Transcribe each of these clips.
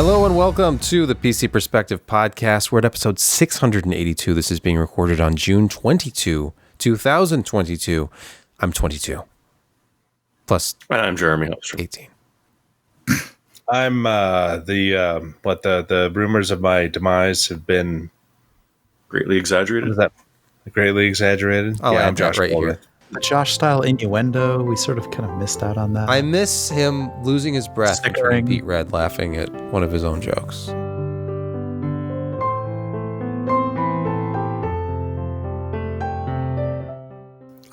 Hello and welcome to the PC Perspective Podcast. We're at episode 682. This is being recorded on June 22, 2022. I'm 22. Plus, and I'm Jeremy 18. I'm the rumors of my demise have been greatly exaggerated. What is that? Greatly exaggerated. I'll add that right here. The Josh-style innuendo, we sort of kind of missed out on that. I miss him losing his breath and Snickering. Pete Red laughing at one of his own jokes.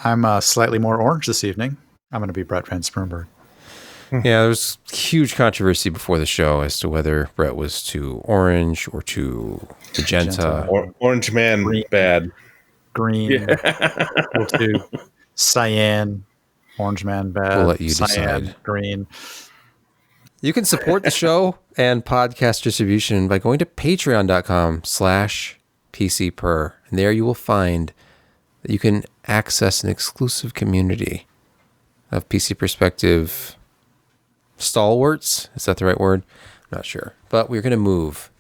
I'm slightly more orange this evening. I'm going to be Brett Van Spurnberg. Yeah, there was huge controversy before the show as to whether Brett was too orange or too magenta. Orange man, Green. bad. Green, equal to cyan, orange man bad. We'll let you cyan, decide. Green. You can support the show and podcast distribution by going to patreon.com/PCPer. And there you will find that you can access an exclusive community of PC Perspective stalwarts. Is that the right word? I'm not sure. But we're going to move.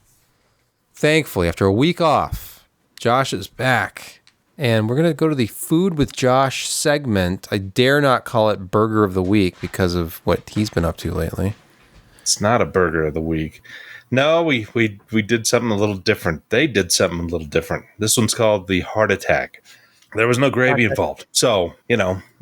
Thankfully, after a week off, Josh is back. And we're going to go to the Food with Josh segment. I dare not call it Burger of the Week because of what he's been up to lately. It's not a burger of the week. No, we did something a little different. They did something a little different. This one's called the Heart Attack. There was no gravy involved. So,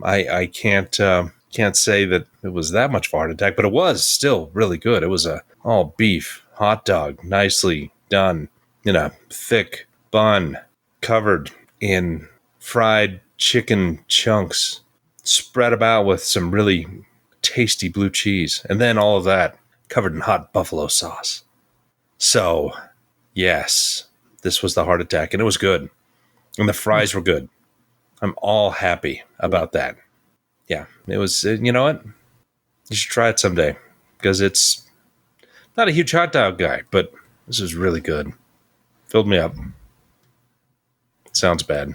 I can't say that it was that much of a heart attack, but it was still really good. It was a all beef hot dog, nicely done in a thick bun, covered in fried chicken chunks, spread about with some really tasty blue cheese, and then all of that covered in hot buffalo sauce. So, yes, this was the heart attack, and it was good. And the fries were good. I'm all happy about that. Yeah, it was, you know what? You should try it someday, because it's not a huge hot dog guy, but this is really good. Filled me up. Sounds bad.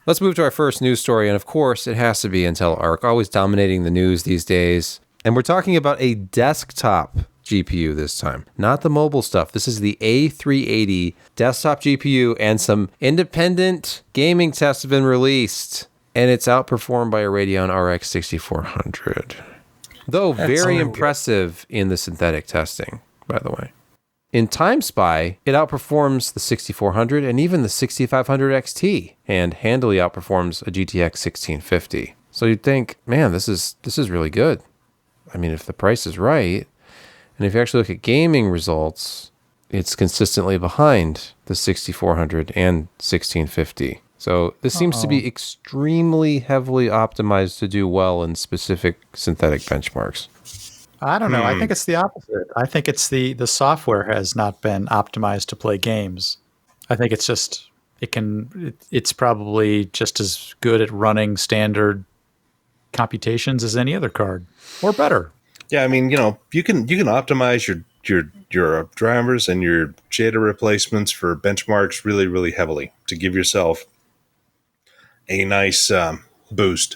Let's move to our first news story, and of course, it has to be Intel Arc, always dominating the news these days. And we're talking about a desktop GPU this time, not the mobile stuff. This is the A380 desktop GPU, and some independent gaming tests have been released, and it's outperformed by a Radeon RX 6400. Though very impressive in the synthetic testing, by the way. In TimeSpy, it outperforms the 6400 and even the 6500 XT, and handily outperforms a GTX 1650. So you'd think, man, this is really good. I mean, if the price is right, and if you actually look at gaming results, it's consistently behind the 6400 and 1650. So this seems to be extremely heavily optimized to do well in specific synthetic benchmarks. I don't know. I think it's the opposite. I think it's the software has not been optimized to play games. I think it's just it's probably just as good at running standard computations as any other card, or better. Yeah, I mean, you can optimize your drivers and your shader replacements for benchmarks really, really heavily to give yourself a nice boost.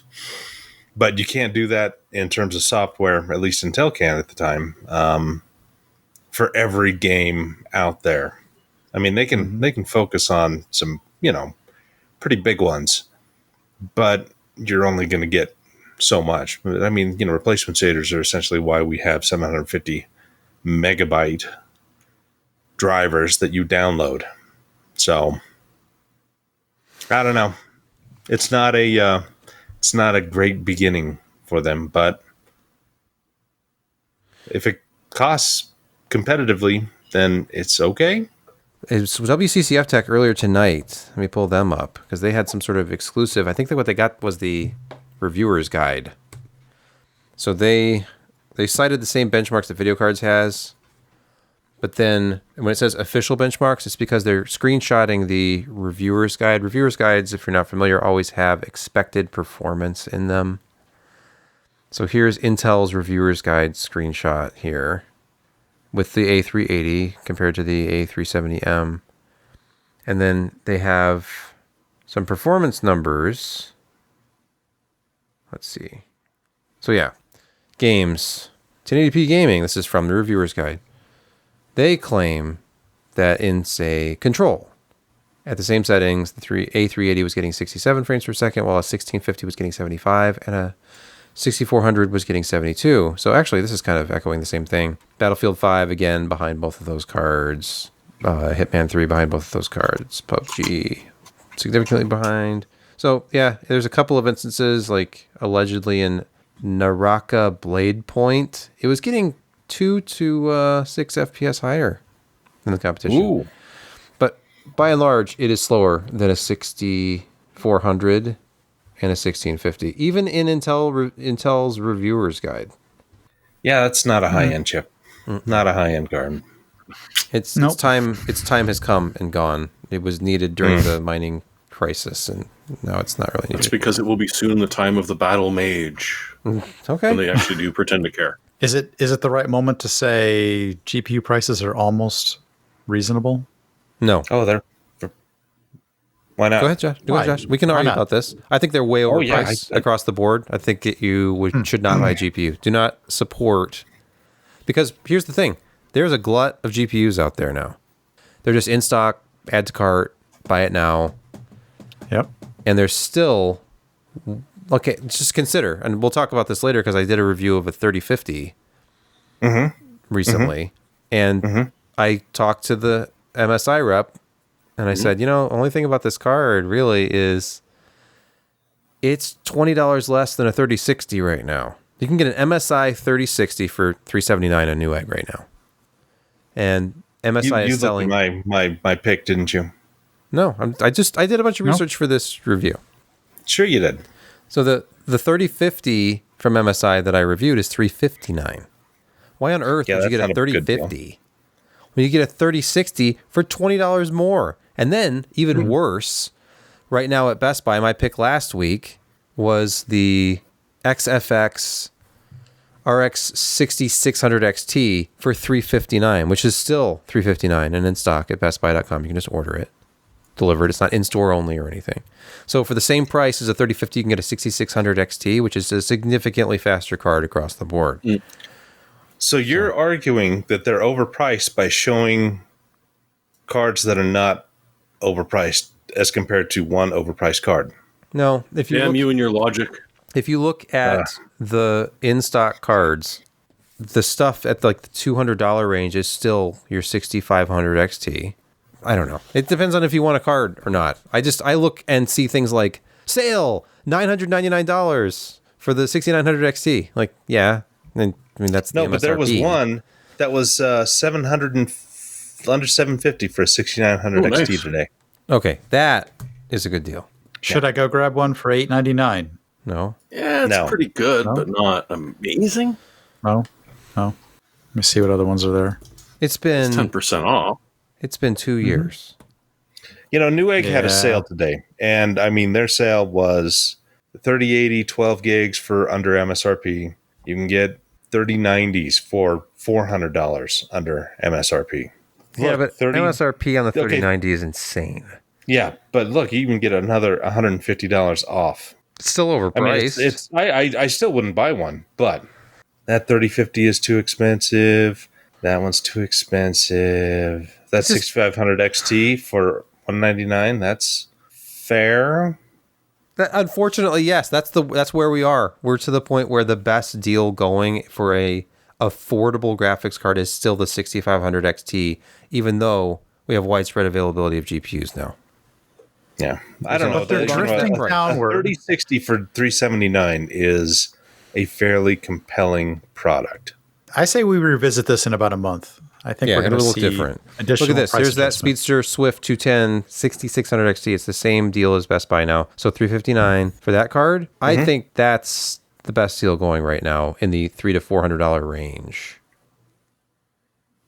But you can't do that in terms of software, at least Intel can at the time, for every game out there. I mean, they can focus on some, pretty big ones, but you're only going to get so much. I mean, replacement shaders are essentially why we have 750 megabyte drivers that you download. So, I don't know. It's not a great beginning for them, but if it costs competitively, then it's okay. It was WCCF Tech earlier tonight. Let me pull them up because they had some sort of exclusive. I think that what they got was the reviewer's guide. So they cited the same benchmarks that Video Cards has, but then when it says official benchmarks, it's because they're screenshotting the reviewer's guide. Reviewer's guides, if you're not familiar, always have expected performance in them. So here's Intel's reviewer's guide screenshot here with the A380 compared to the A370M. And then they have some performance numbers. Let's see. So yeah, games, 1080p gaming. This is from the reviewer's guide. They claim that in, say, Control, at the same settings, the A380 was getting 67 frames per second, while a 1650 was getting 75, and a 6400 was getting 72. So actually, this is kind of echoing the same thing. Battlefield 5, again, behind both of those cards. Hitman 3 behind both of those cards. PUBG, significantly behind. So, yeah, there's a couple of instances, like allegedly in Naraka Blade Point, it was getting 2 to 6 FPS higher than the competition. Ooh. But by and large, it is slower than a 6400 and a 1650, even in Intel's reviewer's guide. Yeah, that's not a high-end chip. Not a high-end card. It's time has come and gone. It was needed during the mining crisis, and now it's not really needed. It's because it will be soon the time of the battle mage. Okay. When they actually do pretend to care. Is it the right moment to say GPU prices are almost reasonable? No. Oh, they're... Why not? Go ahead, Josh. Josh. We can argue about this. I think they're way overpriced across the board. I think that you should not buy GPU. Do not support... Because here's the thing. There's a glut of GPUs out there now. They're just in stock, add to cart, buy it now. Yep. And there's still... Okay, just consider, and we'll talk about this later because I did a review of a 3050 recently, and I talked to the MSI rep, and I said, only thing about this card really is it's $20 less than a 3060 right now. You can get an MSI 3060 for $379 on Newegg right now. And MSI is selling... You looked at my pick, didn't you? No, I did a bunch of research for this review. Sure you did. So the 3050 from MSI that I reviewed is $359. Why on earth would you get a 3050 when you get a 3060 for $20 more? And then, even worse, right now at Best Buy, my pick last week was the XFX RX 6600 XT for $359, which is still $359 and in stock at bestbuy.com. You can just order it, delivered. It's not in-store only or anything. So for the same price as a 3050, you can get a 6600 XT, which is a significantly faster card across the board. So you're arguing that they're overpriced by showing cards that are not overpriced as compared to one overpriced card. No. If you Damn you and your logic. If you look at the in-stock cards, the stuff at like the $200 range is still your 6500 XT. I don't know. It depends on if you want a card or not. I look and see things like sale $999 for the 6900 XT. Like, yeah, I mean that's the MSRP. But there was one that was under 750 for a 6900 XT today. Okay, that is a good deal. Should I go grab one for $899? No. Yeah, it's pretty good, but not amazing. No. Let me see what other ones are there. It's been 10% off. It's been 2 years. Newegg had a sale today, and I mean their sale was 3080 12 gigs for under MSRP. You can get 3090s for $400 under MSRP. Yeah, but MSRP on the 3090 is insane. Yeah, but look, you even get another $150 off. It's still overpriced. I mean, I still wouldn't buy one, but that 3050 is too expensive. That one's too expensive. That 6500 XT for $199. That's fair. Unfortunately, yes. That's where we are. We're to the point where the best deal going for a affordable graphics card is still the 6500 XT, even though we have widespread availability of GPUs now. Yeah, I don't know. They're drifting downward. 3060 for $379 is a fairly compelling product. I say we revisit this in about a month. I think we're going to look see different. Additional look at this. price Here's that adjustment. Speedster Swift 210 6600 XT. It's the same deal as Best Buy now. So $359 for that card. I think that's the best deal going right now in the $300 to $400 range.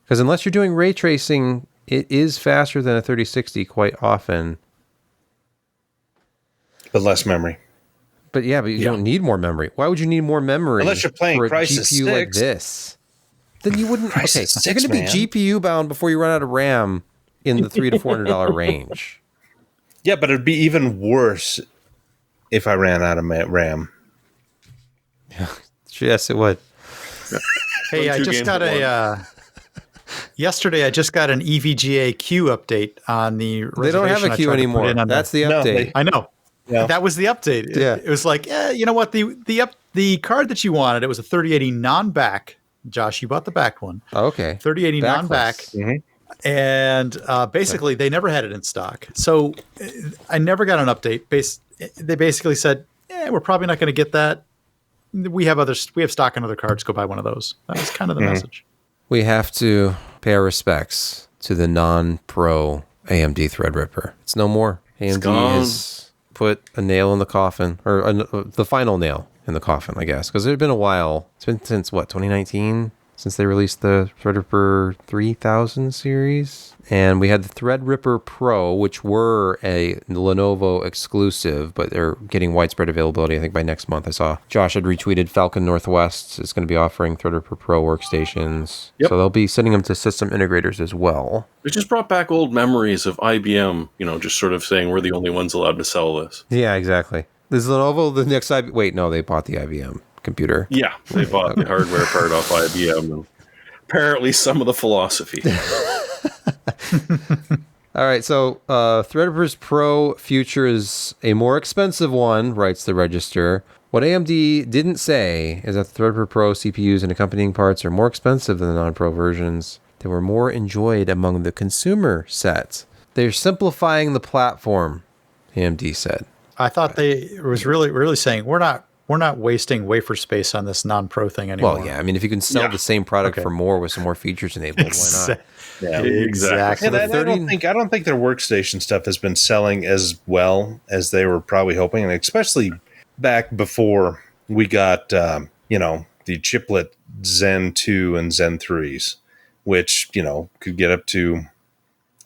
Because unless you're doing ray tracing, it is faster than a 3060 quite often. But less memory. But you don't need more memory. Why would you need more memory unless you're playing for a Crisis GPU 6. like this? Then you wouldn't. Crisis Okay, you're going to be GPU bound before you run out of RAM in the $300 to $400 range. Yeah, but it'd be even worse if I ran out of RAM. Yes, it would. Hey, I just got Yesterday, I just got an EVGA queue update on the reservation. They don't have a queue anymore. That's the update. I know. Yeah. That was the update. Yeah. It was like, you know what? The card that you wanted, it was a 3080 non-back. Josh, you bought the back one. Okay. 3080 non-back. Mm-hmm. And basically, they never had it in stock. So I never got an update. They basically said, we're probably not going to get that. We have stock on other cards. Go buy one of those. That was kind of the message. We have to pay our respects to the non-pro AMD Threadripper. It's no more. AMD has put a nail in the coffin, or the final nail in the coffin, I guess, because it had been a while. It's been since, 2019? Since they released the Threadripper 3000 series. And we had the Threadripper Pro, which were a Lenovo exclusive, but they're getting widespread availability, I think, by next month. I saw Josh had retweeted Falcon Northwest is going to be offering Threadripper Pro workstations. Yep. So they'll be sending them to system integrators as well. It just brought back old memories of IBM, just sort of saying we're the only ones allowed to sell this. Yeah, exactly. Is Lenovo the next IBM? Wait, no, they bought the IBM computer. Yeah, they bought the hardware part off IBM and apparently some of the philosophy. All right, so Threadripper's Pro future is a more expensive one, writes the Register. What AMD didn't say is that the Threadripper Pro CPUs and accompanying parts are more expensive than the non-Pro versions. They were more enjoyed among the consumer set. They're simplifying the platform, AMD said. I thought they was really saying we're not wasting wafer space on this non-Pro thing anymore. Well, yeah. I mean, if you can sell the same product for more with some more features enabled, why not? Yeah, exactly. And I don't think their workstation stuff has been selling as well as they were probably hoping, and especially back before we got the chiplet Zen 2 and Zen 3s, which could get up to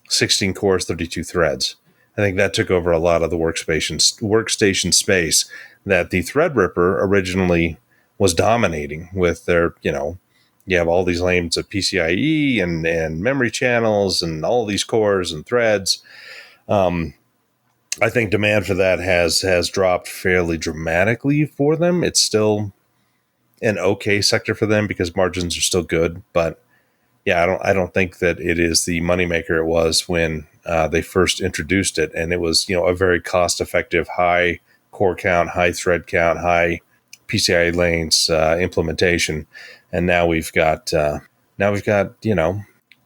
16 cores, 32 threads. I think that took over a lot of the workstation space that the Threadripper originally was dominating with their, you have all these lanes of PCIe and memory channels and all these cores and threads. I think demand for that has dropped fairly dramatically for them. It's still an okay sector for them because margins are still good, but yeah, I don't think that it is the moneymaker it was when they first introduced it, and it was a very cost-effective, high core count, high thread count, high PCI lanes implementation, and now we've got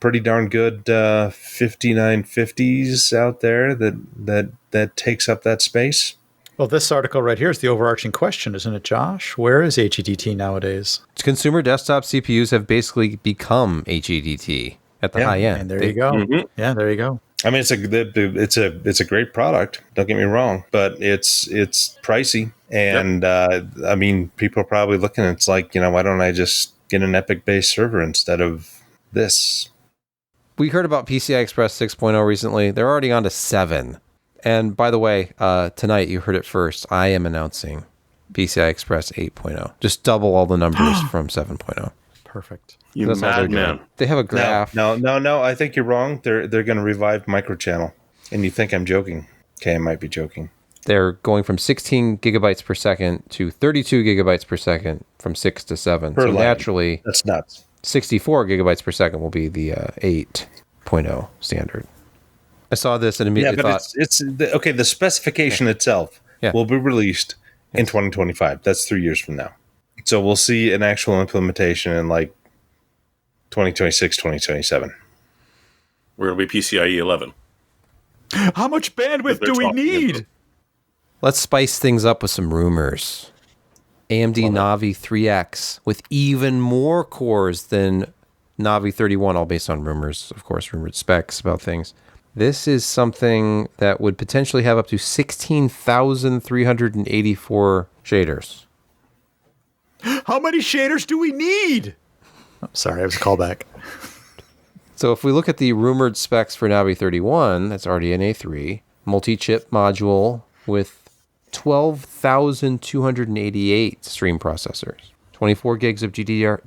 pretty darn good 5950s out there that takes up that space. Well, this article right here is the overarching question, isn't it, Josh? Where is HEDT nowadays? Consumer desktop CPUs have basically become HEDT at the high end. And there you go. Mm-hmm. Yeah, there you go. I mean, it's a great product. Don't get me wrong, but it's pricey, and I mean, people are probably looking. It's like, why don't I just get an Epic-based server instead of this? We heard about PCI Express 6.0 recently. They're already on to 7. And by the way, tonight you heard it first. I am announcing PCI Express 8.0. Just double all the numbers from 7.0. Perfect. You madman. They have a graph. No. I think you're wrong. They're going to revive microchannel, and you think I'm joking. Okay, I might be joking. They're going from 16 gigabytes per second to 32 gigabytes per second from 6 to 7. So naturally, that's nuts. 64 gigabytes per second will be the 8.0 standard. I saw this and immediately thought... the specification itself will be released in 2025. That's 3 years from now. So we'll see an actual implementation in like 2026, 2027. We're going to be PCIe 11. How much bandwidth do we need? Let's spice things up with some rumors. AMD Navi 3X with even more cores than Navi 31, all based on rumors, of course, rumored specs about things. This is something that would potentially have up to 16,384 shaders. How many shaders do we need? Oh, sorry, I was a callback. So if we look at the rumored specs for Navi 31, that's RDNA 3, multi-chip module with 12,288 stream processors, 24 gigs of GDDR6,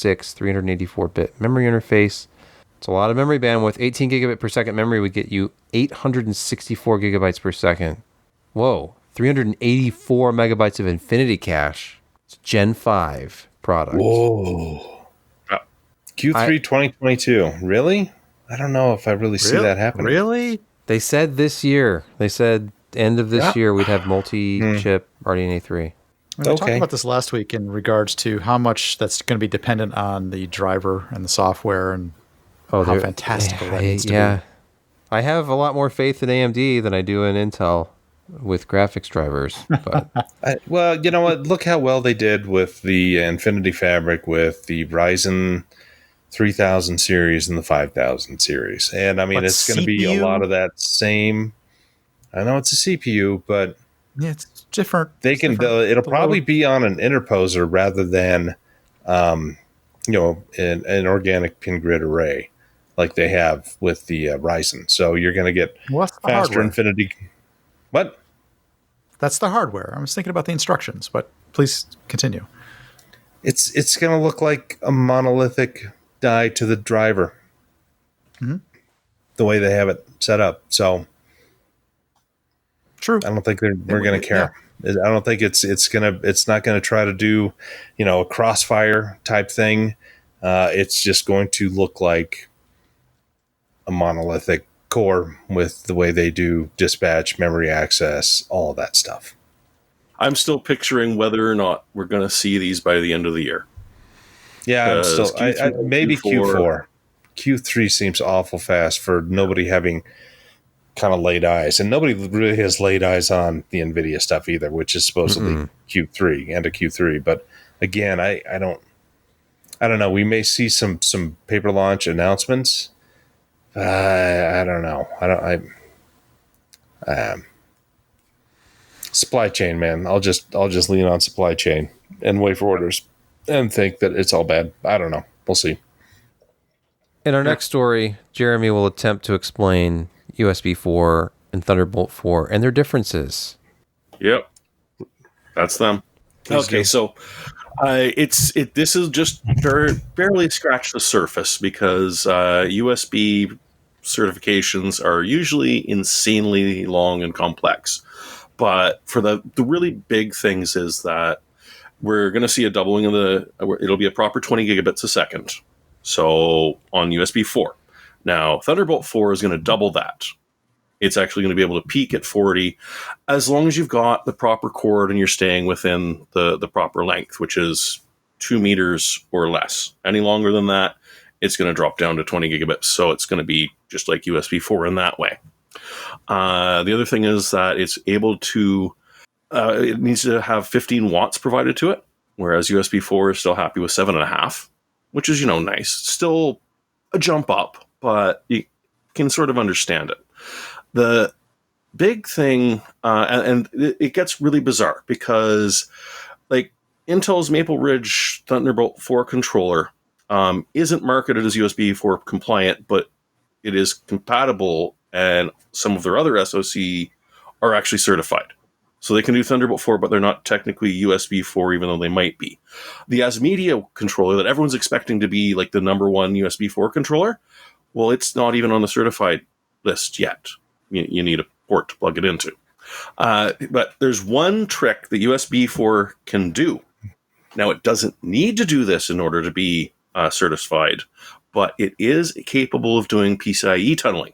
384-bit memory interface. It's a lot of memory bandwidth. 18 gigabit per second memory would get you 864 gigabytes per second. Whoa, 384 megabytes of infinity cache. It's Gen 5 product. Whoa. Q3 2022. Really? I don't know if I really see that happening. Really? They said this year. They said end of this year we'd have multi-chip Radeon A3. We talked about this last week in regards to how much that's going to be dependent on the driver and the software and how fantastical that needs to be. I have a lot more faith in AMD than I do in Intel with graphics drivers. But well, you know what? Look how well they did with the Infinity Fabric, with the Ryzen 3000 series and the 5000 series. And I mean, it's going to be a lot of that same. I know it's a CPU, but yeah, it's different. They can. It'll probably be on an interposer rather than, an organic pin grid array like they have with the Ryzen. So you're going to get faster hardware? Infinity. What? That's the hardware. I was thinking about the instructions, but please continue. It's going to look like a monolithic die to the driver. Mm-hmm. The way they have it set up. So true. I don't think we're going to care. Yeah. I don't think it's not going to try to do, a crossfire type thing. It's just going to look like a monolithic core with the way they do dispatch, memory access, all of that stuff. I'm still picturing whether or not we're going to see these by the end of the year. Yeah, I'm still maybe Q4. Q3 seems awful fast for nobody having kind of laid eyes, and nobody really has laid eyes on the NVIDIA stuff either, which is supposedly Q3, end of Q3. But again, I don't know. We may see some paper launch announcements. I don't know. Supply chain, man. I'll just lean on supply chain and wait for orders and think that it's all bad. I don't know. We'll see. In our next story, Jeremy will attempt to explain USB 4 and Thunderbolt 4 and their differences. Yep. That's them. Okay, so this is just barely scratched the surface because USB certifications are usually insanely long and complex. But for the really big things is that we're going to see a doubling of it'll be a proper 20 gigabits a second. So on USB 4. Now, Thunderbolt 4 is going to double that. It's actually going to be able to peak at 40 as long as you've got the proper cord and you're staying within the proper length, which is 2 meters or less. Any longer than that, it's going to drop down to 20 gigabits. So it's going to be just like USB 4 in that way. The other thing is that it's able to, it needs to have 15 watts provided to it, whereas USB 4 is still happy with 7.5, which is, nice. Still a jump up, but you can sort of understand it. The big thing, and it gets really bizarre because, like, Intel's Maple Ridge Thunderbolt 4 controller isn't marketed as USB 4 compliant, but it is compatible, and some of their other SoC are actually certified. So they can do Thunderbolt 4, but they're not technically USB 4, even though they might be. The ASMedia controller that everyone's expecting to be like the number one USB 4 controller, well, it's not even on the certified list yet. You need a port to plug it into. But there's one trick that USB 4 can do. Now, it doesn't need to do this in order to be certified, but it is capable of doing PCIe tunneling.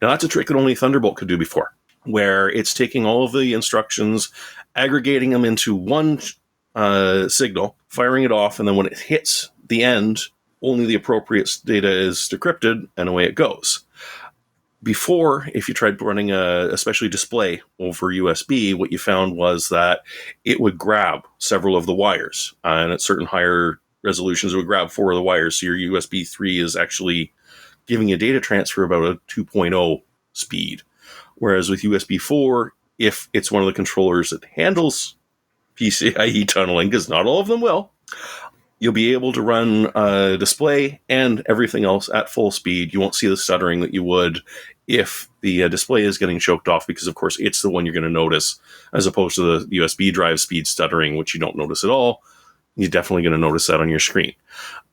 Now, that's a trick that only Thunderbolt could do before, where it's taking all of the instructions, aggregating them into one signal, firing it off, and then when it hits the end, only the appropriate data is decrypted, and away it goes. Before, if you tried running a especially display over USB, what you found was that it would grab several of the wires, and at certain higher resolutions, it would grab 4 of the wires, so your USB 3 is actually giving you data transfer about a 2.0 speed. Whereas with USB 4, if it's one of the controllers that handles PCIe tunneling, because not all of them will, you'll be able to run a display and everything else at full speed. You won't see the stuttering that you would if the display is getting choked off, because, of course, it's the one you're going to notice, as opposed to the USB drive speed stuttering, which you don't notice at all. You're definitely going to notice that on your screen.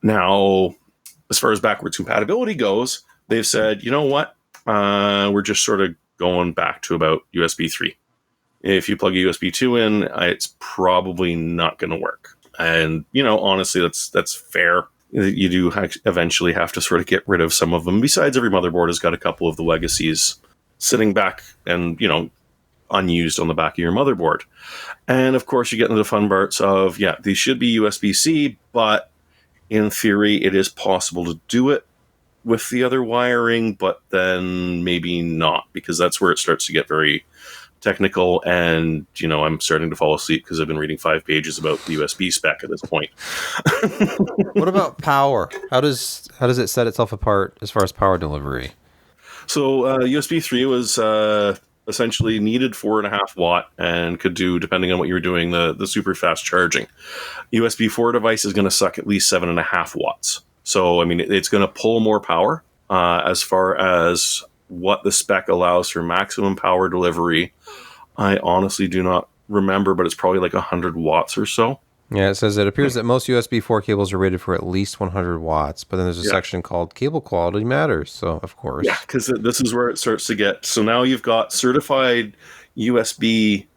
Now, as far as backwards compatibility goes, they've said, you know what? We're just sort of going back to about USB 3. If you plug a USB 2 in, it's probably not going to work. And, honestly, that's fair. you do eventually have to sort of get rid of some of them. Besides, every motherboard has got a couple of the legacies sitting back and, unused on the back of your motherboard. And of course, you get into the fun parts of, these should be USB-C, but in theory, it is possible to do it with the other wiring, but then maybe not, because that's where it starts to get very technical. And, I'm starting to fall asleep because I've been reading 5 pages about the USB spec at this point. What about power? How does it set itself apart as far as power delivery? So USB 3 was essentially needed 4.5 watt and could do, depending on what you were doing, the super fast charging. USB 4 device is going to suck at least 7.5 watts. So, it's going to pull more power. As far as what the spec allows for maximum power delivery, I honestly do not remember, but it's probably like 100 watts or so. Yeah, it says it appears that most USB 4 cables are rated for at least 100 watts, but then there's a section called Cable Quality Matters, so of course. Yeah, because this is where it starts to get... So now you've got certified USB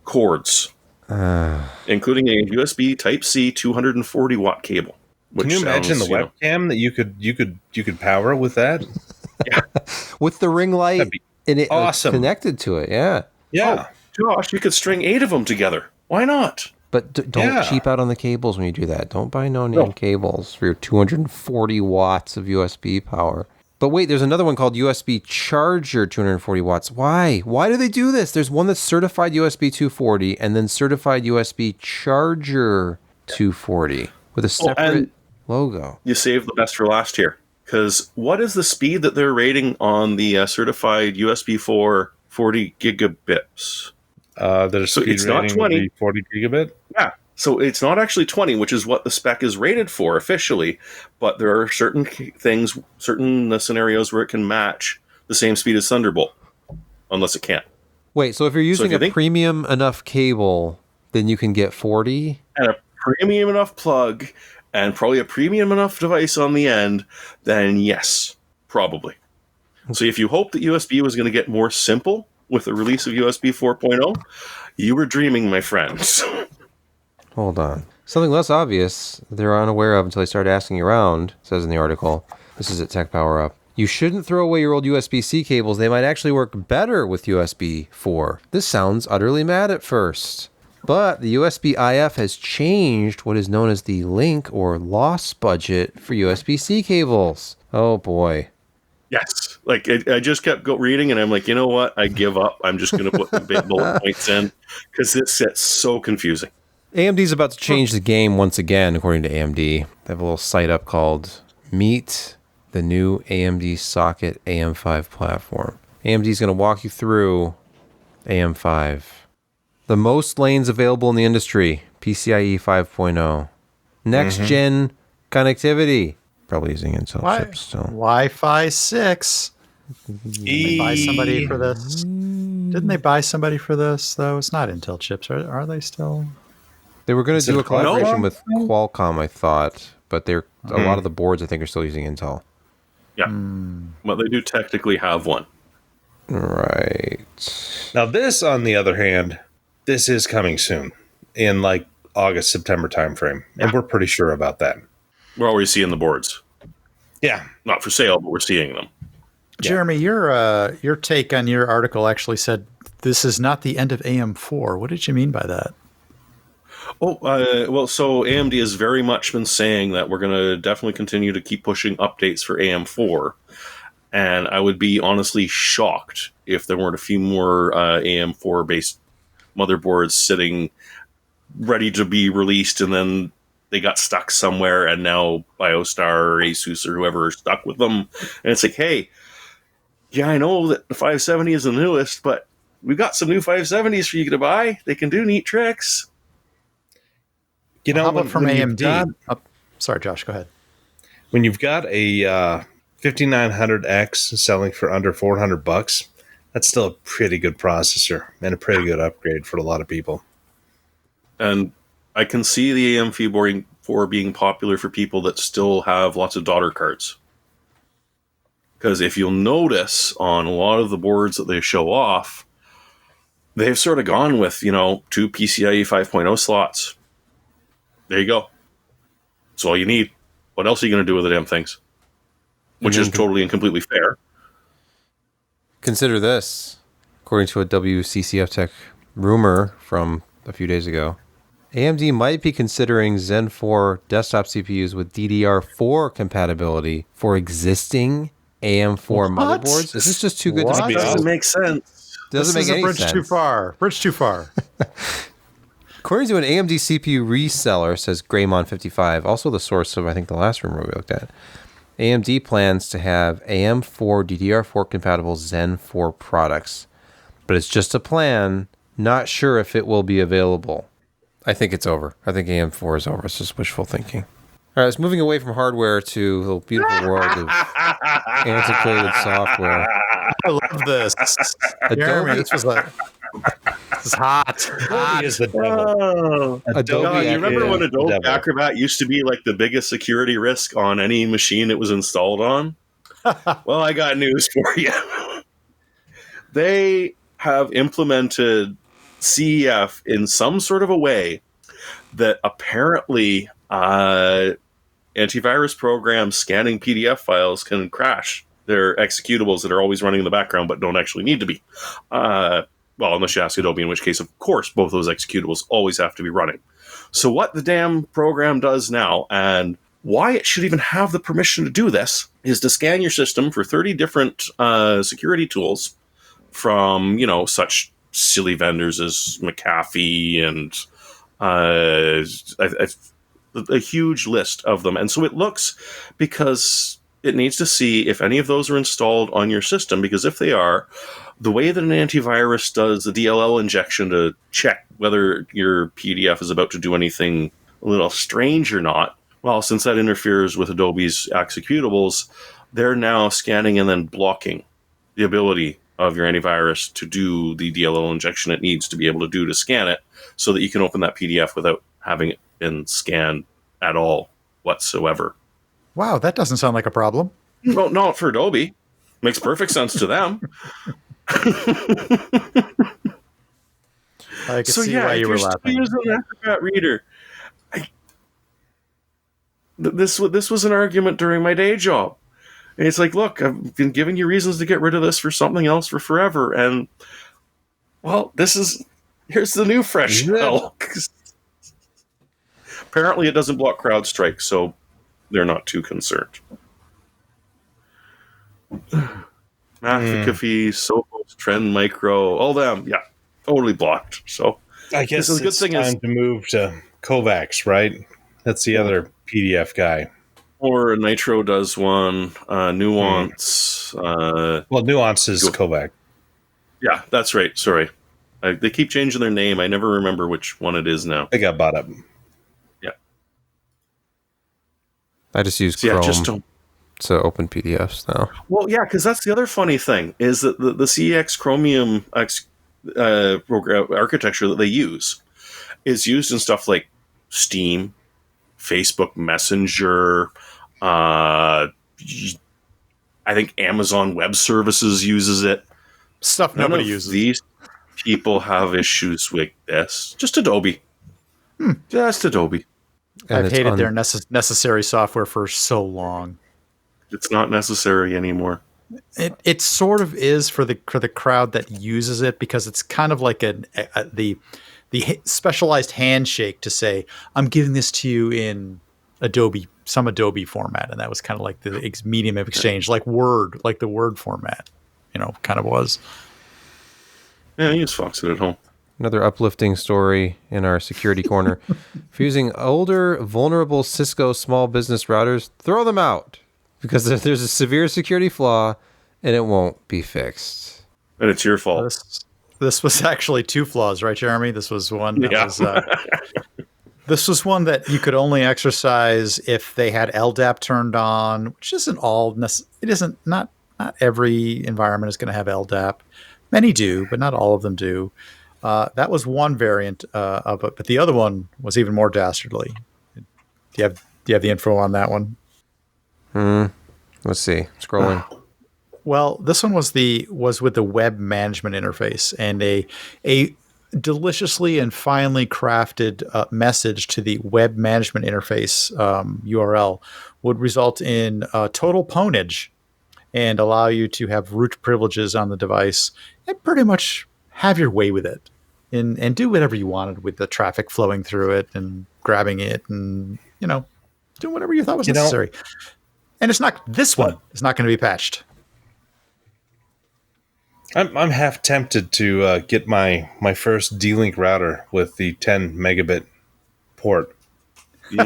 cords, including a USB Type-C 240 watt cable. Can you imagine the webcam that you could power with that? Yeah, with the ring light and it awesome. Connected to it. Yeah. Oh, Josh, you could string 8 of them together. Why not? But don't cheap out on the cables when you do that. Don't buy no-name cables for your 240 watts of USB power. But wait, there's another one called USB Charger 240 watts. Why? Why do they do this? There's one that's certified USB 240 and then certified USB Charger 240 with a separate logo. You saved the best for last here. Because what is the speed that they're rating on the certified USB 4 40 gigabits? It's not 20. 40 gigabit? Yeah. So it's not actually 20, which is what the spec is rated for officially. But there are certain things, certain scenarios where it can match the same speed as Thunderbolt, unless it can't. Wait, so if you're using a premium enough cable, then you can get 40? And a premium enough plug, and probably a premium enough device on the end, then yes, probably. So if you hope that USB was going to get more simple with the release of USB 4.0, you were dreaming, my friends. Hold on. Something less obvious they're unaware of until they start asking around, says in the article. This is at Tech Power Up. You shouldn't throw away your old USB-C cables. They might actually work better with USB 4. This sounds utterly mad at first. But the USB-IF has changed what is known as the link or loss budget for USB-C cables. Oh boy. Yes. Like, I just kept reading, and I'm like, you know what? I give up. I'm just going to put the big bullet points in, because this set's so confusing. AMD's about to change the game once again, according to AMD. They have a little site up called Meet the new AMD Socket AM5 platform. AMD's going to walk you through AM5. The most lanes available in the industry, PCIe 5.0. Next-gen connectivity. Probably using Intel chips still. Wi-Fi 6. Didn't they buy somebody for this? Didn't they buy somebody for this, though? It's not Intel chips. Are they still? They were going to do a collaboration with Qualcomm, I thought. But a lot of the boards, I think, are still using Intel. Yeah. Well, they do technically have one. Right. Now, this, on the other hand, this is coming soon in like August, September timeframe. And we're pretty sure about that. We're already seeing the boards. Yeah. Not for sale, but we're seeing them. Jeremy, your take on your article actually said this is not the end of AM4. What did you mean by that? Well, so AMD has very much been saying that we're going to definitely continue to keep pushing updates for AM4. And I would be honestly shocked if there weren't a few more AM4-based motherboards sitting ready to be released, and then they got stuck somewhere, and now BioStar or Asus or whoever are stuck with them. And it's like, hey, yeah, I know that the 570 is the newest, but we've got some new 570s for you to buy. They can do neat tricks. You know, how about from AMD? Sorry, Josh, go ahead. When you've got a 5900X selling for under $400, that's still a pretty good processor and a pretty good upgrade for a lot of people. And I can see the AM4 being popular for people that still have lots of daughter cards. Because if you'll notice on a lot of the boards that they show off, they've sort of gone with, 2 PCIe 5.0 slots. There you go. That's all you need. What else are you going to do with the damn things? Which is totally and completely fair. Consider this. According to a WCCF Tech rumor from a few days ago, AMD might be considering Zen 4 desktop CPUs with DDR4 compatibility for existing AM4 motherboards. Is this just too good to be true? Doesn't make sense. Doesn't make any sense. Bridge too far. Bridge too far. According to an AMD CPU reseller, says Greymon55, also the source of, I think, the last rumor we looked at, AMD plans to have AM4 DDR4 compatible Zen 4 products. But it's just a plan. Not sure if it will be available. I think it's over. I think AM4 is over. It's just wishful thinking. All right, it's moving away from hardware to the beautiful world of antiquated software. I love this. Adobe. This is hot. Adobe is the devil. Adobe. You remember when Adobe Acrobat used to be like the biggest security risk on any machine it was installed on? Well, I got news for you. They have implemented CEF in some sort of a way that apparently antivirus programs scanning PDF files can crash their executables that are always running in the background but don't actually need to be. Well, unless you ask Adobe, in which case, of course, both those executables always have to be running. So what the damn program does now, and why it should even have the permission to do this, is to scan your system for 30 different security tools from, such silly vendors as McAfee and a huge list of them. And so it looks, because it needs to see if any of those are installed on your system, because if they are, the way that an antivirus does the DLL injection to check whether your PDF is about to do anything a little strange or not, well, since that interferes with Adobe's executables, they're now scanning and then blocking the ability of your antivirus to do the DLL injection it needs to be able to do to scan it, so that you can open that PDF without having it been scanned at all whatsoever. Wow, that doesn't sound like a problem. Well, not for Adobe. Makes perfect sense to them. I can see why you were laughing. Using an Acrobat Reader. This was an argument during my day job. And it's like, look, I've been giving you reasons to get rid of this for something else for forever. And, well, here's the new fresh hell. Apparently it doesn't block CrowdStrike, so they're not too concerned. McAfee, Sophos, Trend Micro, all them, yeah, totally blocked. So I guess the good thing is to move to Kovacs, right? That's the other PDF guy. Or Nitro does one. Nuance. Well, Nuance is Kovac. Yeah, that's right. Sorry, they keep changing their name. I never remember which one it is now. They got bought up. Yeah, I just use Chrome to open PDFs now. Well, yeah, because that's the other funny thing is that the CEX Chromium program architecture that they use is used in stuff like Steam, Facebook Messenger. I think Amazon Web Services uses it. Stuff nobody uses. These people have issues with this. Just Adobe. Just Adobe. And I've hated their necessary software for so long. It's not necessary anymore. It sort of is for the crowd that uses it, because it's kind of like the specialized handshake to say, I'm giving this to you in some Adobe format. And that was kind of like the medium of exchange, like Word, like the Word format, kind of was. Yeah, I use Foxit at home. Another uplifting story in our security corner. If you're using older, vulnerable Cisco small business routers, throw them out, because there's a severe security flaw and it won't be fixed. And it's your fault. This was actually two flaws, right, Jeremy? This was one that was... This was one that you could only exercise if they had LDAP turned on, which isn't all. It isn't not every environment is going to have LDAP. Many do, but not all of them do. That was one variant of it, but the other one was even more dastardly. Do you have the info on that one? Let's see. Scrolling. Well, this one was with the web management interface, and deliciously and finely crafted message to the web management interface URL would result in total pwnage and allow you to have root privileges on the device and pretty much have your way with it and do whatever you wanted with the traffic flowing through it and grabbing it and, doing whatever you thought was necessary. And this one is not going to be patched. I'm half tempted to get my first D-Link router with the 10 megabit port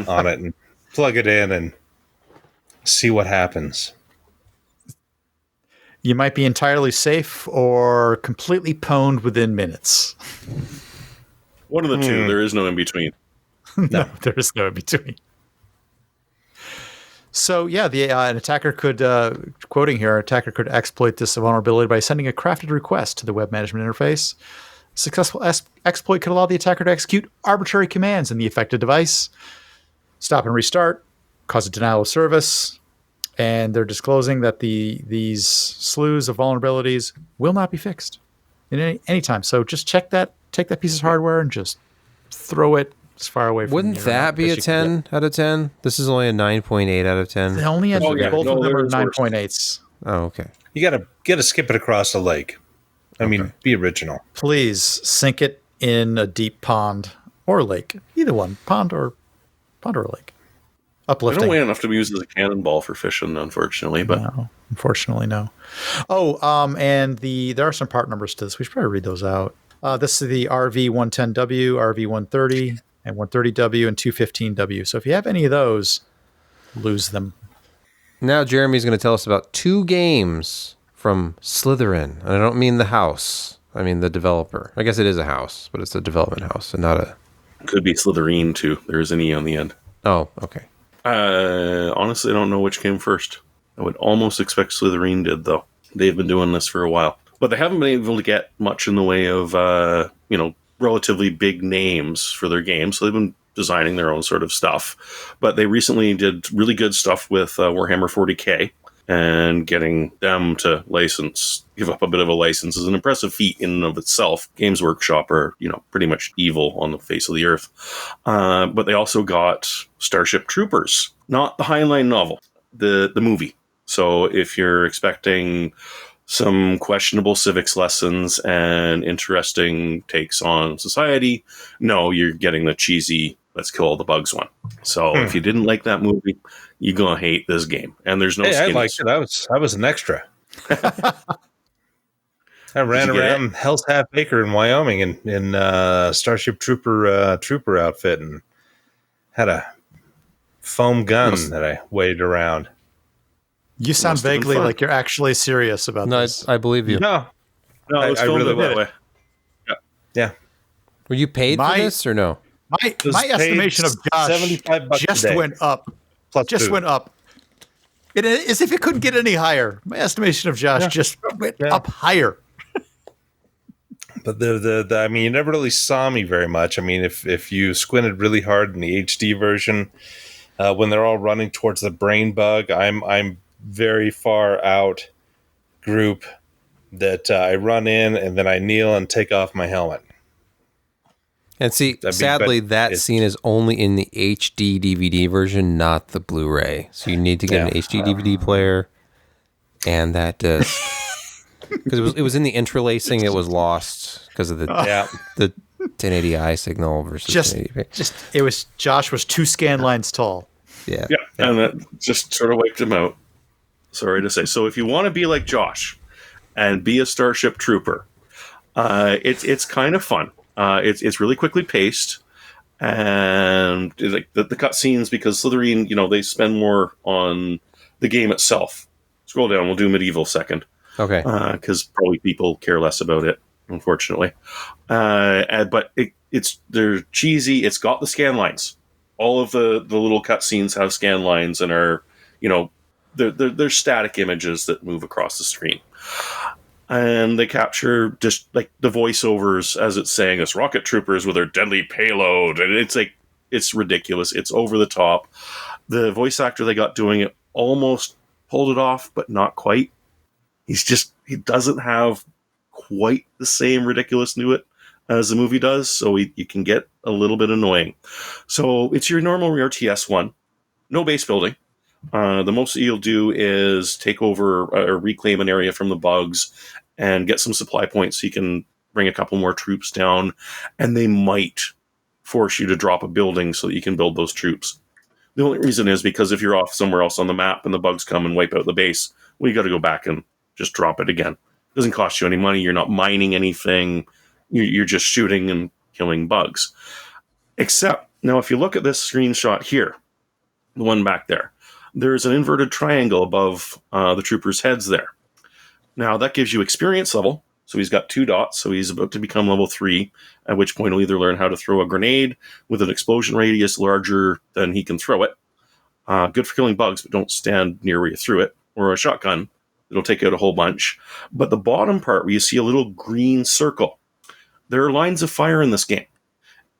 on it and plug it in and see what happens. You might be entirely safe or completely pwned within minutes. One of the two. There is no in between. No, there is no in between. So, yeah, an attacker could, quoting here, attacker could exploit this vulnerability by sending a crafted request to the web management interface. Successful exploit could allow the attacker to execute arbitrary commands in the affected device, stop and restart, cause a denial of service, and they're disclosing that these slews of vulnerabilities will not be fixed in any time. So just take that piece of hardware and just throw it as far away from Wouldn't that be a 10 out of 10? This is only a 9.8 out of 10. Both of them are 9.8s. Oh, okay. You gotta skip it across the lake. I mean, be original. Please sink it in a deep pond or lake. Either one, pond or lake. Uplifting. I don't weigh enough to be used as a cannonball for fishing, unfortunately. But no, unfortunately, no. Oh, and there are some part numbers to this. We should probably read those out. This is the RV110W, RV130, and 130W and 215W. So if you have any of those, lose them. Now Jeremy's going to tell us about 2 games from Slytherin. And I don't mean the house. I mean the developer. I guess it is a house, but it's a development house and not a... Could be Slytherin, too. There's an E on the end. Oh, okay. Honestly, I don't know which came first. I would almost expect Slytherin did, though. They've been doing this for a while. But they haven't been able to get much in the way of, relatively big names for their games. So they've been designing their own sort of stuff. But they recently did really good stuff with Warhammer 40K. And getting them to give up a bit of a license is an impressive feat in and of itself. Games Workshop are, pretty much evil on the face of the earth. But they also got Starship Troopers, not the Heinlein novel, the movie. So if you're expecting some questionable civics lessons and interesting takes on society, no, you're getting the cheesy let's kill all the bugs one. So if you didn't like that movie, you're gonna hate this game. And there's no I liked it. I was an extra. I ran around Hell's Half Acre in Wyoming in Starship Trooper outfit and had a foam gun that I waved around. You sound vaguely like you're actually serious about this. I believe you. No, it's filmed that way. Yeah. Were you paid for this or no? My estimation of Josh just went up. Went up. As if it couldn't get any higher. My estimation of Josh just went up higher. But you never really saw me very much. I mean, if you squinted really hard in the HD version, when they're all running towards the brain bug, I'm very far out group that I run in and then I kneel and take off my helmet. And see, sadly, that scene is only in the HD DVD version, not the Blu-ray. So you need to get an HD DVD player and that disc. Because it was in the interlacing, it was lost because of the 1080i signal versus 1080p. Josh was 2 scan lines tall. Yeah, and that just sort of wiped him out. Sorry to say. So if you want to be like Josh and be a Starship Trooper, it's kind of fun. It's really quickly paced, and like the cutscenes, because Slytherin, they spend more on the game itself. Scroll down. We'll do medieval second. Okay. Because probably people care less about it, unfortunately. But they're cheesy. It's got the scan lines. All of the little cutscenes have scan lines and are, they're static images that move across the screen. And they capture just like the voiceovers as it's saying us rocket troopers with their deadly payload. And it's ridiculous. It's over the top. The voice actor they got doing it almost pulled it off, but not quite. He doesn't have quite the same ridiculous as the movie does, so you can get a little bit annoying. So it's your normal RTS one, no base building. The most that you'll do is take over or reclaim an area from the bugs and get some supply points so you can bring a couple more troops down, and they might force you to drop a building so that you can build those troops. The only reason is because if you're off somewhere else on the map and the bugs come and wipe out the base, well, you got to go back and just drop it again. It doesn't cost you any money. You're not mining anything. You're just shooting and killing bugs. Except, now if you look at this screenshot here, the one back there, there's an inverted triangle above the troopers' heads there. Now, that gives you experience level. So he's got 2 dots, so he's about to become level 3, at which point he'll either learn how to throw a grenade with an explosion radius larger than he can throw it. Good for killing bugs, but don't stand near where you threw it. Or a shotgun. It'll take out a whole bunch. But the bottom part, where you see a little green circle, there are lines of fire in this game.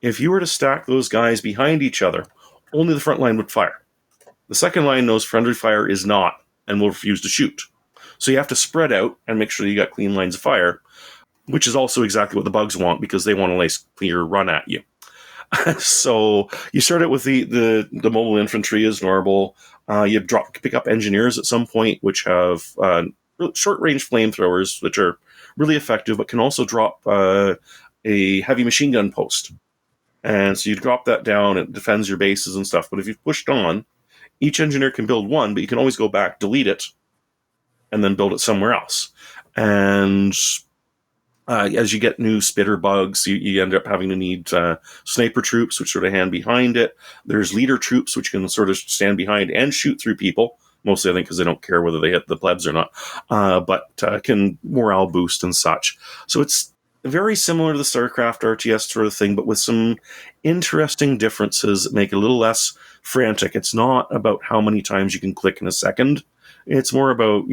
If you were to stack those guys behind each other, only the front line would fire. The second line knows friendly fire is not, and will refuse to shoot. So you have to spread out and make sure you got clean lines of fire, which is also exactly what the bugs want, because they want a nice clear run at you. So you start out with the mobile infantry as normal. You pick up engineers at some point, which have short range flamethrowers, which are really effective, but can also drop a heavy machine gun post. And so you drop that down, it defends your bases and stuff. But if you've pushed on, each engineer can build one, but you can always go back, delete it, and then build it somewhere else. And as you get new spitter bugs, you end up having to need sniper troops, which sort of hand behind it. There's leader troops, which can sort of stand behind and shoot through people. Mostly, I think, because they don't care whether they hit the plebs or not. But can morale boost and such. So it's very similar to the StarCraft RTS sort of thing, but with some interesting differences that make it a little less frantic. It's not about how many times you can click in a second. It's more about,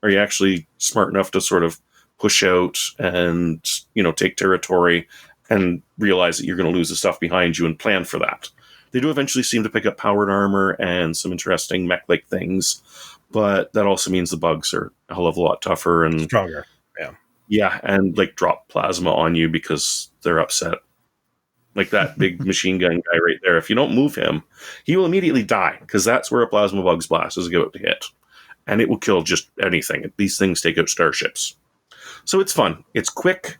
are you actually smart enough to sort of push out and, take territory and realize that you're going to lose the stuff behind you and plan for that. They do eventually seem to pick up powered armor and some interesting mech-like things, but that also means the bugs are a hell of a lot tougher and stronger. Yeah. Yeah, and drop plasma on you because they're upset. Like that big machine gun guy right there. If you don't move him, he will immediately die, because that's where a plasma bug's blast is about to hit. And it will kill just anything. These things take out starships. So it's fun. It's quick.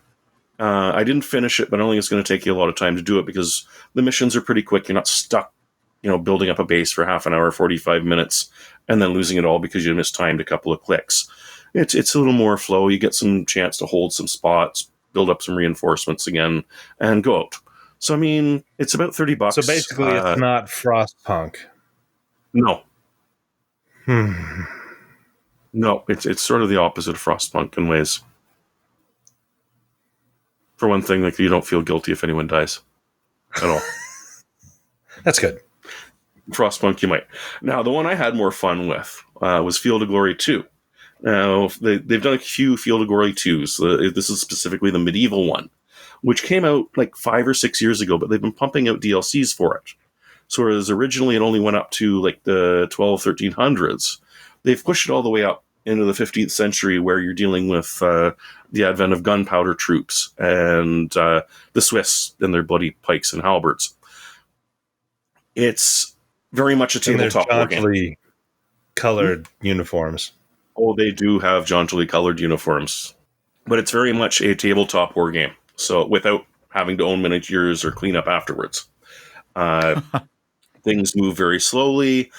I didn't finish it, but I don't think it's going to take you a lot of time to do it, because the missions are pretty quick. You're not stuck, building up a base for half an hour, 45 minutes, and then losing it all because you mistimed a couple of clicks. It's a little more flow. You get some chance to hold some spots, build up some reinforcements again, and go out. So, I mean, it's about $30. So basically, it's not Frostpunk. No. No, it's sort of the opposite of Frostpunk in ways. For one thing, you don't feel guilty if anyone dies at all. That's good. Frostpunk, you might. Now, the one I had more fun with was Field of Glory 2. Now, they've done a few Field of Glory 2s. This is specifically the medieval one, which came out 5 or 6 years ago, but they've been pumping out DLCs for it. So whereas originally it only went up to the 1300s, they've pushed it all the way up into the 15th century, where you're dealing with the advent of gunpowder troops and the Swiss and their bloody pikes and halberds. It's very much a tabletop war game. Jauntily colored uniforms. Oh, they do have jauntily colored uniforms. But it's very much a tabletop war game. So without having to own miniatures or clean up afterwards. Things move very slowly.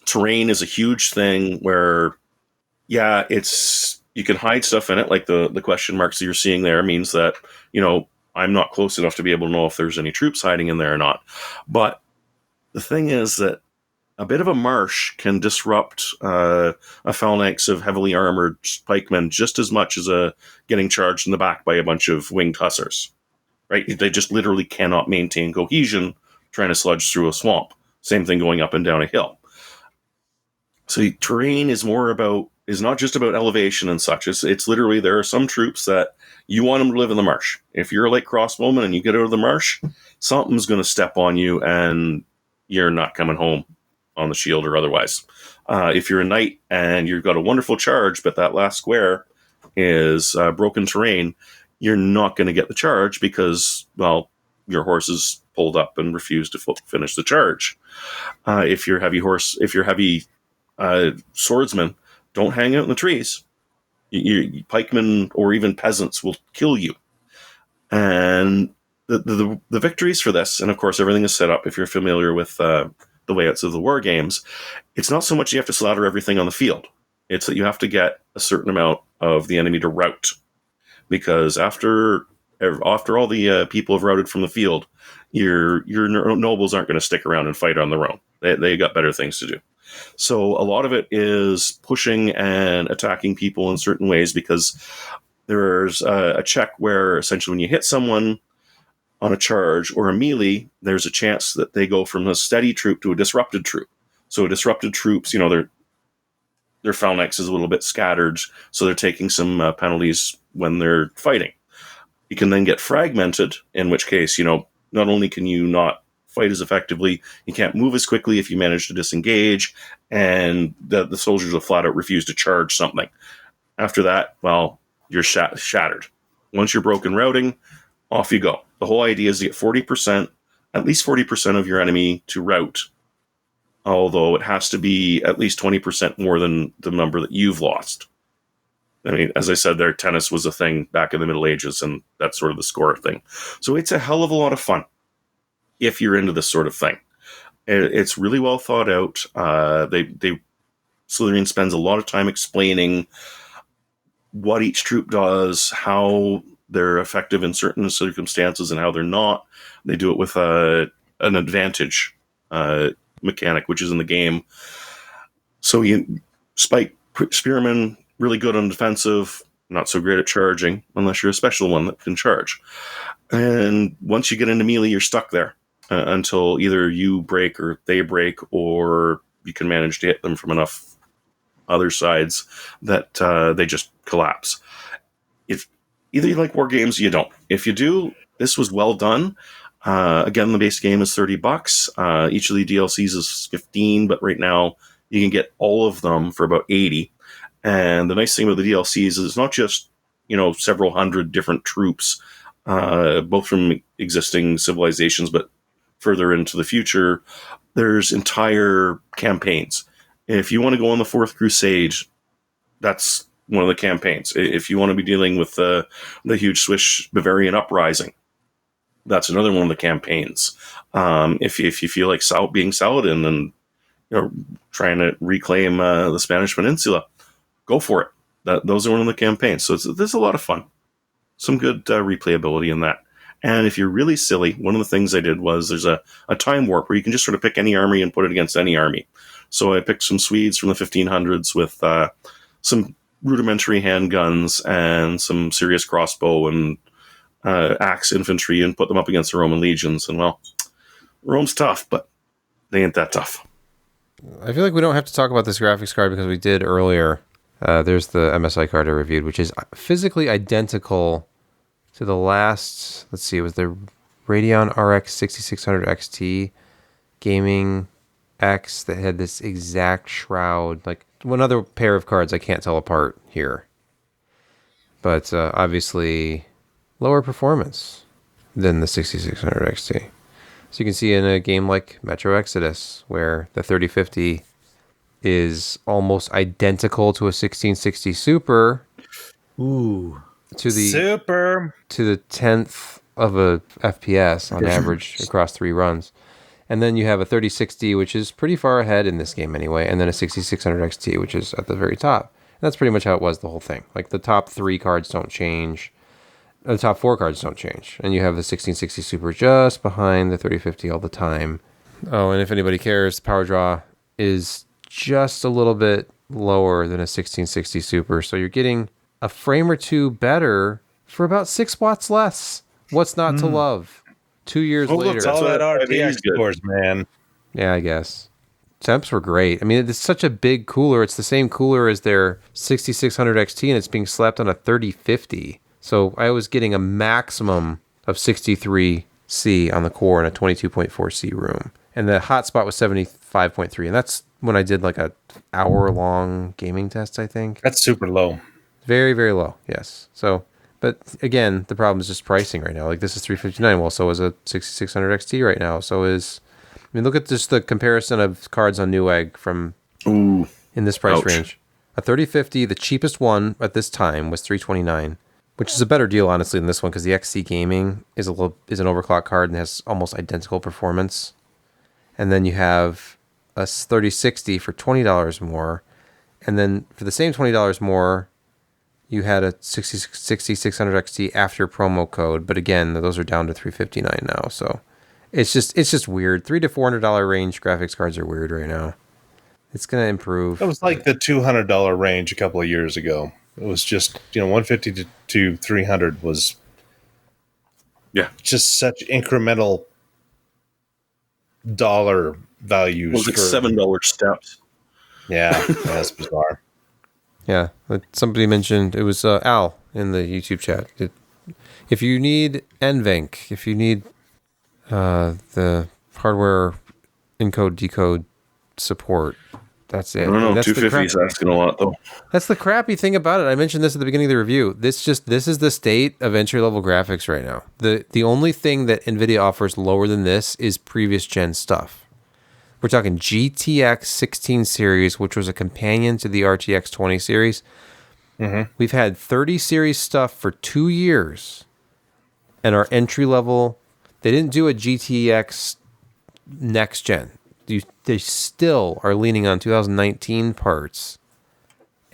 Terrain is a huge thing where, you can hide stuff in it. Like the question marks that you're seeing there means that, I'm not close enough to be able to know if there's any troops hiding in there or not. But the thing is that a bit of a marsh can disrupt a phalanx of heavily armored pikemen just as much as getting charged in the back by a bunch of winged hussars. Right? They just literally cannot maintain cohesion trying to sludge through a swamp. Same thing going up and down a hill. So terrain is not just about elevation and such. It's literally, there are some troops that you want them to live in the marsh. If you're a light crossbowman and you get out of the marsh, something's going to step on you and you're not coming home on the shield or otherwise. If you're a knight and you've got a wonderful charge, but that last square, is broken terrain, you're not going to get the charge because, well, your horse is pulled up and refused to finish the charge. If you're heavy swordsman, don't hang out in the trees. Pikemen or even peasants will kill you. And the victories for this, and of course everything is set up, if you're familiar with the layouts of the war games, it's not so much you have to slaughter everything on the field. It's that you have to get a certain amount of the enemy to rout. Because after all the people have routed from the field, your nobles aren't going to stick around and fight on their own. They got better things to do. So a lot of it is pushing and attacking people in certain ways, because there's a check where essentially when you hit someone on a charge or a melee, there's a chance that they go from a steady troop to a disrupted troop. So disrupted troops, their phalanx is a little bit scattered, so they're taking some penalties when they're fighting. You can then get fragmented, in which case, not only can you not fight as effectively, you can't move as quickly if you manage to disengage, and the soldiers will flat out refuse to charge something. After that, well, you're shattered. Once you're broken routing, off you go. The whole idea is to get 40%, at least 40% of your enemy to rout, although it has to be at least 20% more than the number that you've lost. I mean, as I said, tennis was a thing back in the Middle Ages, and that's sort of the score thing. So it's a hell of a lot of fun if you're into this sort of thing. It's really well thought out. Slitherian spends a lot of time explaining what each troop does, how they're effective in certain circumstances and how they're not. They do it with an advantage mechanic, which is in the game. So Spike Spearman, really good on defensive, not so great at charging, unless you're a special one that can charge. And once you get into melee, you're stuck there until either you break or they break, or you can manage to hit them from enough other sides that they just collapse. If either you like war games or you don't. If you do, this was well done. Again, the base game is $30. Each of the DLCs is $15, but right now you can get all of them for about $80. And the nice thing about the DLCs is it's not just, several hundred different troops, both from existing civilizations, but further into the future, there's entire campaigns. If you want to go on the Fourth Crusade, that's one of the campaigns. If you want to be dealing with the huge Swiss Bavarian uprising, that's another one of the campaigns. If you feel like being Saladin and trying to reclaim the Spanish Peninsula, go for it. Those are one of the campaigns. So there's a lot of fun. Some good replayability in that. And if you're really silly, one of the things I did was there's a time warp where you can just sort of pick any army and put it against any army. So I picked some Swedes from the 1500s with some rudimentary handguns and some serious crossbow and axe infantry, and put them up against the Roman legions. And well, Rome's tough, but they ain't that tough. I feel like we don't have to talk about this graphics card because we did earlier. There's the MSI card I reviewed, which is physically identical to the last, let's see, it was the Radeon RX 6600 XT Gaming X that had this exact shroud. Like one other pair of cards I can't tell apart here. But obviously lower performance than the 6600 XT. So you can see in a game like Metro Exodus, where the 3050 is almost identical to a 1660 Super. Ooh. To the 10th of a FPS on average across 3 runs. And then you have a 3060, which is pretty far ahead in this game anyway, and then a 6600 XT, which is at the very top. And that's pretty much how it was the whole thing. Like the top 3 cards don't change. The top 4 cards don't change. And you have the 1660 Super just behind the 3050 all the time. Oh, and if anybody cares, the power draw is just a little bit lower than a 1660 Super. So you're getting a frame or two better for about 6 watts less. What's not to love? 2 years later. It's all that RTX scores, man. Yeah, I guess. Temps were great. I mean, it's such a big cooler. It's the same cooler as their 6600 XT, and it's being slapped on a 3050. So I was getting a maximum of 63C on the core in a 22.4C room. And the hotspot was 75.3. And that's when I did like a hour-long gaming test, I think. That's super low. Very, very low. Yes. So, but again, the problem is just pricing right now. Like this is 359. Well, so is a 6600 XT right now. So is, I mean, look at just the comparison of cards on Newegg from in this price range. A 3050, the cheapest one at this time was 329, which is a better deal honestly than this one because the XC Gaming is an overclock card and has almost identical performance. And then you have a 3060 for $20 more, and then for the same $20 more, you had a 6600 XT after promo code, but again, those are down to $359 now. So it's just weird. $300 to $400 range graphics cards are weird right now. It's gonna improve. It was like the $200 range a couple of years ago. It was just 150 to 300 was just such incremental dollar values. It was like $7 steps. Yeah, that's bizarre. Yeah, somebody mentioned, it was Al in the YouTube chat. If you need NVENC, if you need the hardware encode decode support, that's it. I don't know. 250 is asking a lot, though. That's the crappy thing about it. I mentioned this at the beginning of the review. This is the state of entry level graphics right now. The only thing that NVIDIA offers lower than this is previous gen stuff. We're talking GTX 16 series, which was a companion to the RTX 20 series. Mm-hmm. We've had 30 series stuff for 2 years, and our entry level, they didn't do a GTX next gen. They still are leaning on 2019 parts,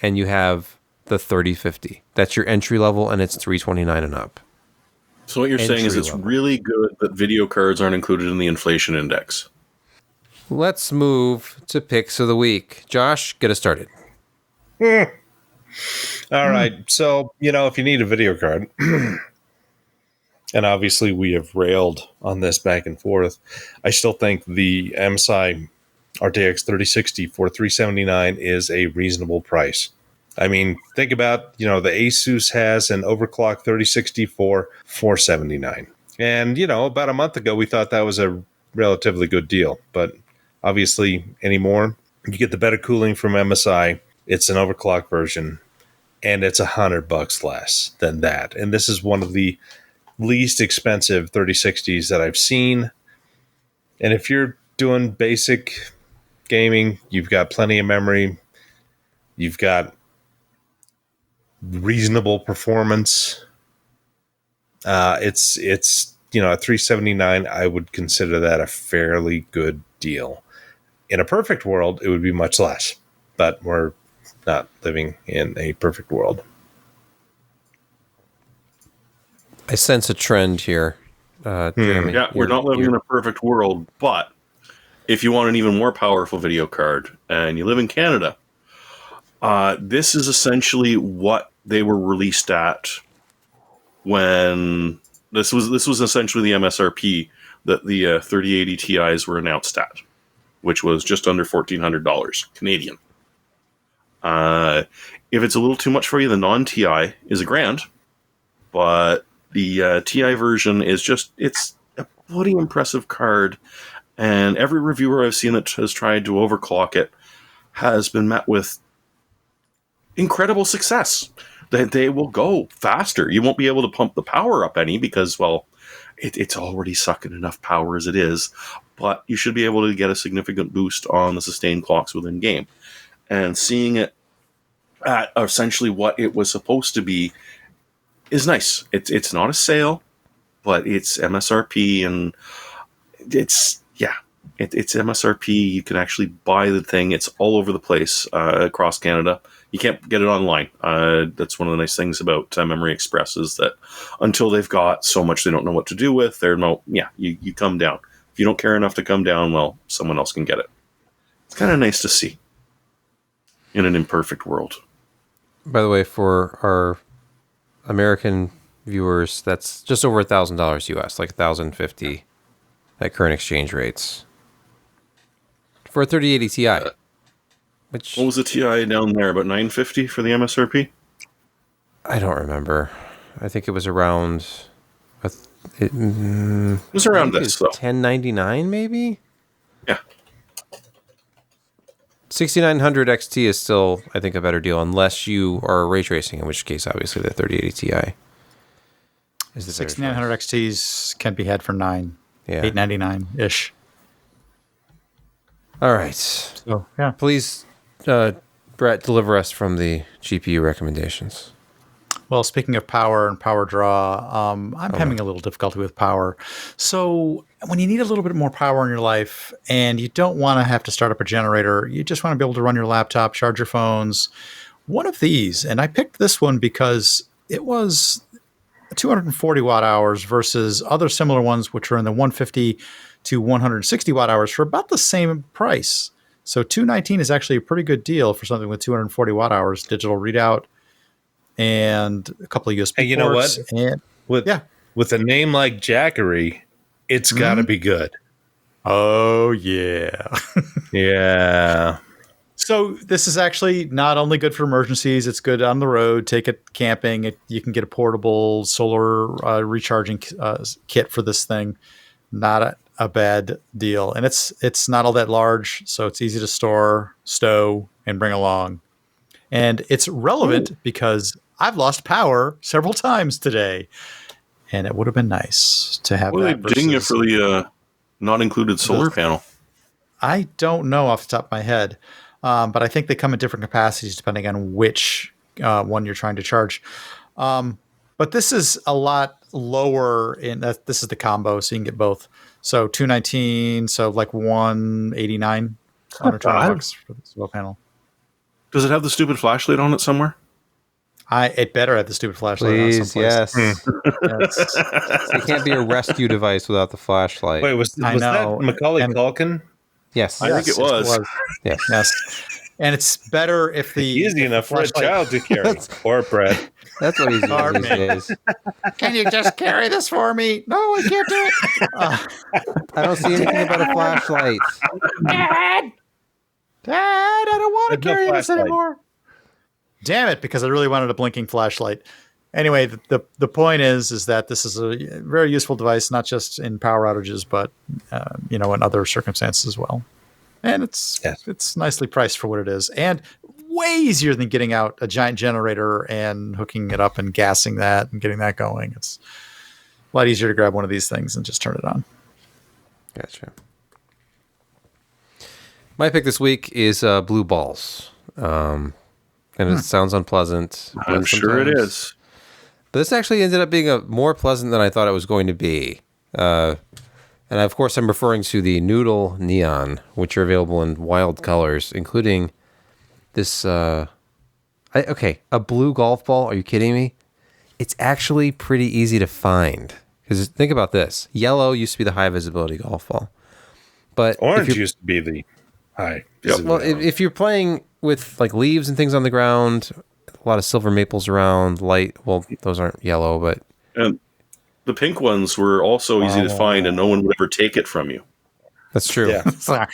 and you have the 3050. That's your entry level, and it's $329 and up. So what you're saying is it's really good that video cards aren't included in the inflation index. Let's move to picks of the week. Josh, get us started. All right. So, if you need a video card, and obviously we have railed on this back and forth, I still think the MSI RTX 3060 for $379 is a reasonable price. I mean, think about, the Asus has an overclock 3060 for $479. And, about a month ago, we thought that was a relatively good deal, but obviously, anymore, you get the better cooling from MSI. It's an overclock version, and it's $100 less than that. And this is one of the least expensive 3060s that I've seen. And if you're doing basic gaming, you've got plenty of memory. You've got reasonable performance. It's at $379, I would consider that a fairly good deal. In a perfect world, it would be much less, but we're not living in a perfect world. I sense a trend here, Jeremy. Yeah, we're not living in a perfect world, but if you want an even more powerful video card and you live in Canada, this is essentially what they were released at when this was essentially the MSRP that the 3080 Ti's were announced at, which was just under $1,400 Canadian. If it's a little too much for you, the non-TI is $1,000, but the TI version is it's a bloody impressive card, and every reviewer I've seen that has tried to overclock it has been met with incredible success. That they will go faster. You won't be able to pump the power up any because, well, it's already sucking enough power as it is, but you should be able to get a significant boost on the sustained clocks within game. And seeing it at essentially what it was supposed to be is nice. It's not a sale, but it's MSRP, and it's MSRP. You can actually buy the thing. It's all over the place across Canada. You can't get it online. That's one of the nice things about Memory Express is that until they've got so much they don't know what to do with, you come down. If you don't care enough to come down, well, someone else can get it. It's kind of nice to see in an imperfect world. By the way, for our American viewers, that's just over $1,000 US, like $1,050 at current exchange rates for a 3080 Ti. What was the TI down there? About $950 for the MSRP? I don't remember. I think it was around. It was around this, though. $1099, maybe. Yeah. 6900 XT is still, I think, a better deal unless you are ray tracing, in which case, obviously, the 3080 Ti is the 6900 XTs can be had for Yeah. $899-ish. All right. So, yeah. Please, Brett, deliver us from the GPU recommendations. Well, speaking of power and power draw, I'm having a little difficulty with power. So when you need a little bit more power in your life and you don't want to have to start up a generator, you just want to be able to run your laptop, charge your phones, one of these, and I picked this one because it was 240 watt hours versus other similar ones, which are in the 150 to 160 watt hours for about the same price. So $219 is actually a pretty good deal for something with 240 watt hours, digital readout, and a couple of USB ports. Hey, you know what? And, With a name like Jackery, it's got to be good. Oh, yeah. Yeah. So this is actually not only good for emergencies, it's good on the road. Take it camping. You can get a portable solar recharging kit for this thing. Not a bad deal. And it's not all that large, so it's easy to store, stow, and bring along. And it's relevant because I've lost power several times today. And it would have been nice to have What are that. they ding you for the not included solar panel? I don't know off the top of my head. But I think they come in different capacities depending on which one you're trying to charge. But this is a lot lower in that. This is the combo, so you can get both. So $219, so like $189, $120 for the solar panel. Does it have the stupid flashlight on it somewhere? It better have the stupid flashlight. Please, on yes. yes. It can't be a rescue device without the flashlight. Wait, was that Macaulay Culkin? Yes. I think it was. Yes. And it's better if the easy enough for a child to carry. Or Brett. That's what he's doing these days. Can you just carry this for me? No, I can't do it. I don't see anything about a flashlight. Dad, I don't want to carry this anymore. Damn it, because I really wanted a blinking flashlight. Anyway, the point is that this is a very useful device, not just in power outages, but in other circumstances as well. And it's nicely priced for what it is, and way easier than getting out a giant generator and hooking it up and gassing that and getting that going. It's a lot easier to grab one of these things and just turn it on. Gotcha. My pick this week is blue balls. And it sounds unpleasant. I'm sure it is. But this actually ended up being more pleasant than I thought it was going to be. And of course, I'm referring to the Noodle Neon, which are available in wild colors, including this. A blue golf ball. Are you kidding me? It's actually pretty easy to find. Because think about this. Yellow used to be the high visibility golf ball. But orange used to be the high visibility. Well, if you're playing with like leaves and things on the ground, a lot of silver maples around, light. Well, those aren't yellow, but. And the pink ones were also easy to find, and no one would ever take it from you. That's true. Yeah. But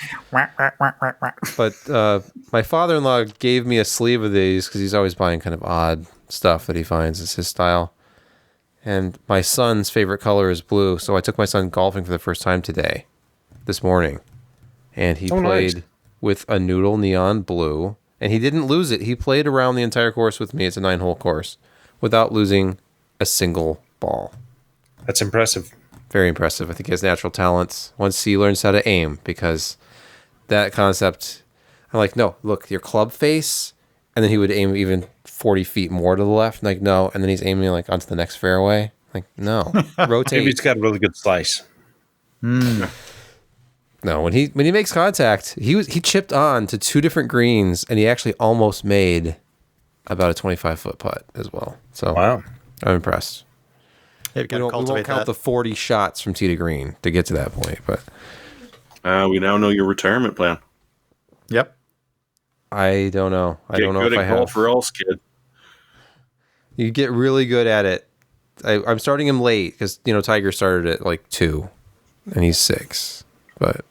my father-in-law gave me a sleeve of these because he's always buying kind of odd stuff that he finds is his style. And my son's favorite color is blue, so I took my son golfing for the first time this morning. And he played with a Noodle Neon blue, and he didn't lose it. He played around the entire course with me. It's a 9-hole course without losing a single ball. That's impressive. Very impressive. I think he has natural talents once he learns how to aim, because that concept, I'm like, no, look, your club face, and then he would aim even 40 feet more to the left, like, no, and then he's aiming like onto the next fairway. Like, no, rotate. Maybe he's got a really good slice. No, when he makes contact, he chipped on to 2 different greens, and he actually almost made about a 25-foot putt as well. So wow, I'm impressed. We won't count the 40 shots from tee to green to get to that point, but we now know your retirement plan. Yep. I don't know. I don't know if I have. Golf or else, kid. You get really good at it. I'm starting him late because Tiger started at like 2, and he's 6. But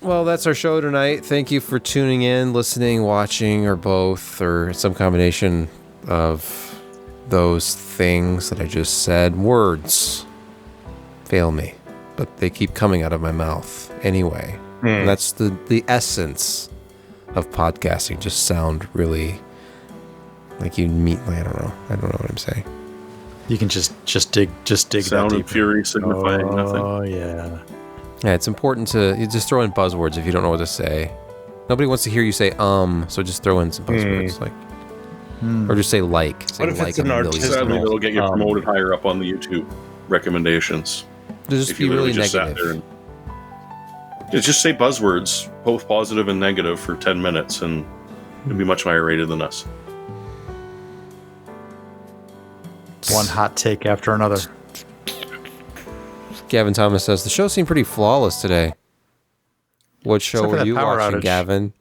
well, that's our show tonight. Thank you for tuning in, listening, watching, or both, or some combination of those things that I just said. Words fail me, but they keep coming out of my mouth anyway. And that's the essence of podcasting just sound really like you meet. I don't know what I'm saying. You can just dig Sound that and deep. fury signifying nothing. Oh yeah. Yeah, it's important to you just throw in buzzwords if you don't know what to say. Nobody wants to hear you say so just throw in some buzzwords or just say like. Say What if like it's an a million artisanal- Sadly, times. it'll get you promoted higher up on the YouTube recommendations. Just If be you really literally just sat negative. there and just say buzzwords, both positive and negative, for 10 minutes, and it'll be much higher rated than us. One hot take after another. Gavin Thomas says the show seemed pretty flawless today. What show Except for were that you power watching, outage. Gavin?